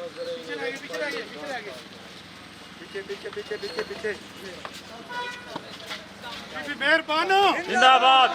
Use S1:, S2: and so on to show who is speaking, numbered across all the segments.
S1: पीछे पीछे पीछे पीछे पीछे
S2: मेहरबानो
S3: जिंदाबाद।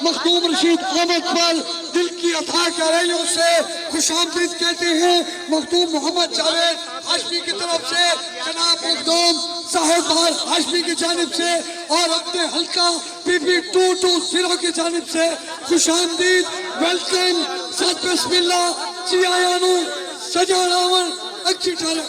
S4: मखदूम रशीद अहमद पर दिल की अथा गहराइयों से खुशामदीद कहते हैं। मखदूम मोहम्मद जावेद हाशमी की तरफ से जनाब मखदूम साहिब हाशमी की जानिब से और अपने हल्का PP 220 की जानिब से खुशामदीद वेलकम सत बिस्मिल्लाह जी आया नु सजा रावण अच्छी ठाला।